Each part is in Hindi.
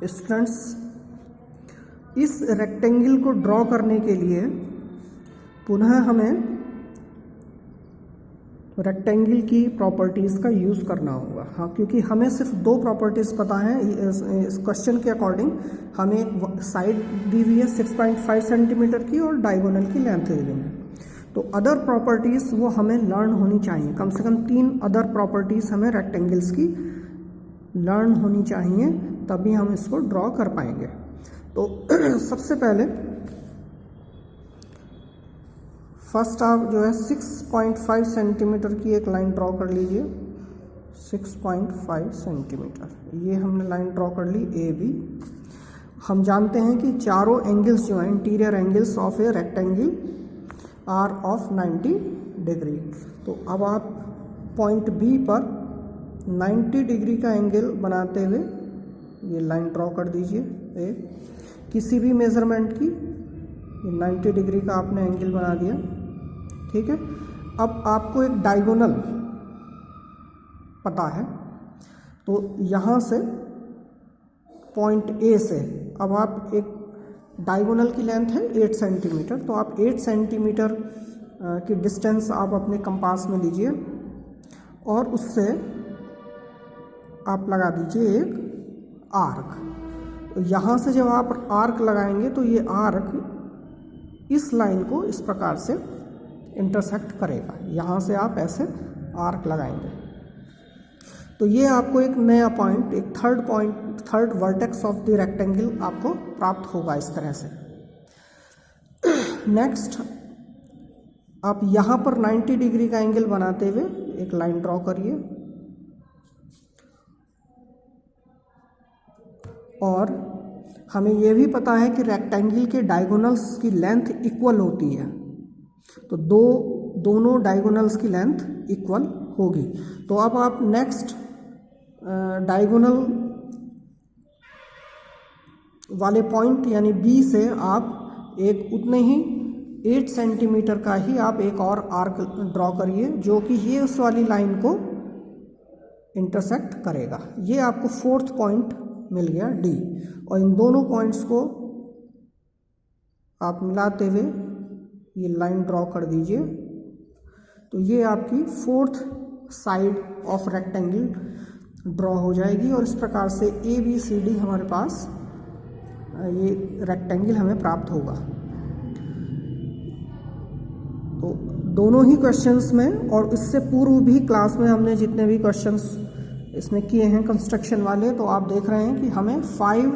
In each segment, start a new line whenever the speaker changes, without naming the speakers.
स्टूडेंट्स, इस रेक्टेंगल को ड्रॉ करने के लिए पुनः हमें रेक्टेंगल की प्रॉपर्टीज़ का यूज़ करना होगा। हाँ, क्योंकि हमें सिर्फ दो प्रॉपर्टीज़ पता हैं इस क्वेश्चन के अकॉर्डिंग। हमें एक साइड दी हुई है 6.5 सेंटीमीटर की और डायगोनल की लेंथ दी हुई है। तो अदर प्रॉपर्टीज़ वो हमें लर्न होनी चाहिए, कम से कम 3 अदर प्रॉपर्टीज़ हमें रेक्टेंगल्स की लर्न होनी चाहिए, तभी हम इसको ड्रॉ कर पाएंगे। तो सबसे पहले फर्स्ट आप जो है 6.5 सेंटीमीटर की एक लाइन ड्रॉ कर लीजिए। 6.5 सेंटीमीटर ये हमने लाइन ड्रॉ कर ली ए बी। हम जानते हैं कि चारों एंगल्स जो हैं interior angles of a rectangle are of 90 degree. तो अब आप पॉइंट बी पर 90 डिग्री का एंगल बनाते हुए ये लाइन ड्रॉ कर दीजिए। ए किसी भी मेज़रमेंट की 90 डिग्री का आपने एंगल बना दिया, ठीक है। अब आपको एक डायगोनल पता है, तो यहाँ से पॉइंट ए से अब आप एक डायगोनल की लेंथ है 8 सेंटीमीटर, तो आप 8 सेंटीमीटर की डिस्टेंस आप अपने कंपास में लीजिए और उससे आप लगा दीजिए एक आर्क। तो यहाँ से जब आप आर्क लगाएंगे तो ये आर्क इस लाइन को इस प्रकार से इंटरसेक्ट करेगा। यहाँ से आप ऐसे आर्क लगाएंगे तो ये आपको एक नया पॉइंट, एक third vertex of the rectangle आपको प्राप्त होगा इस तरह से। नेक्स्ट आप यहाँ पर 90 डिग्री का एंगल बनाते हुए एक लाइन ड्रॉ करिए और हमें यह भी पता है कि रेक्टेंगल के डायगोनल्स की लेंथ इक्वल होती है, तो दोनों डायगोनल्स की लेंथ इक्वल होगी। तो अब आप नेक्स्ट डायगोनल वाले पॉइंट यानी बी से आप एक उतने ही 8 सेंटीमीटर का ही आप एक और आर्क ड्रॉ करिए जो कि ये उस वाली लाइन को इंटरसेक्ट करेगा। ये आपको 4th पॉइंट मिल गया डी, और इन दोनों पॉइंट्स को आप मिलाते हुए ये लाइन ड्रॉ कर दीजिए। तो ये आपकी 4th side of rectangle draw हो जाएगी और इस प्रकार से ए बी सी डी हमारे पास ये रेक्टेंगल हमें प्राप्त होगा। तो दोनों ही क्वेश्चंस में और इससे पूर्व भी क्लास में हमने जितने भी क्वेश्चंस इसमें किए हैं कंस्ट्रक्शन वाले, तो आप देख रहे हैं कि हमें 5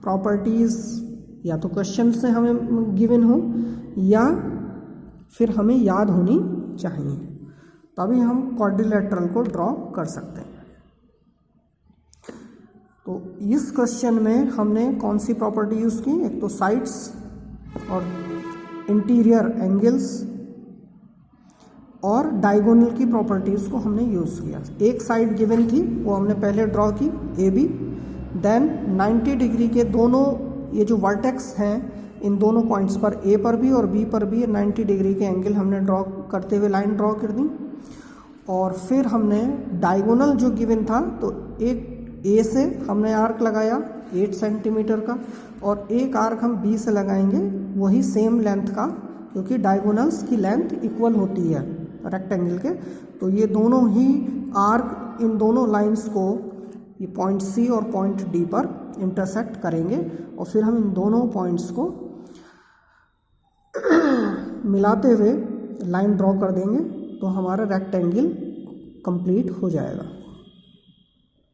प्रॉपर्टीज़ या तो क्वेश्चन से हमें गिवन हो या फिर हमें याद होनी चाहिए, तभी हम क्वाड्रिलेटरल को ड्रॉ कर सकते हैं। तो इस क्वेश्चन में हमने कौन सी प्रॉपर्टी यूज़ की? एक तो साइड्स और इंटीरियर एंगल्स और डायगोनल की प्रॉपर्टीज़ को हमने यूज़ किया। एक साइड गिवन थी वो हमने पहले ड्रॉ की ए बी, देन 90 डिग्री के दोनों ये जो वर्टेक्स हैं इन दोनों पॉइंट्स पर ए पर भी और बी पर भी 90 डिग्री के एंगल हमने ड्रॉ करते हुए लाइन ड्रॉ कर दी। और फिर हमने डायगोनल जो गिवन था तो एक ए से हमने आर्क लगाया 8 सेंटीमीटर का और एक आर्क हम बी से लगाएंगे वही सेम लेंथ का, क्योंकि डायगोनल्स की लेंथ इक्वल होती है रेक्टेंगल के। तो ये दोनों ही आर्क इन दोनों लाइंस को ये पॉइंट सी और पॉइंट डी पर इंटरसेक्ट करेंगे और फिर हम इन दोनों पॉइंट्स को मिलाते हुए लाइन ड्रॉ कर देंगे तो हमारा रेक्टेंगल कंप्लीट हो जाएगा।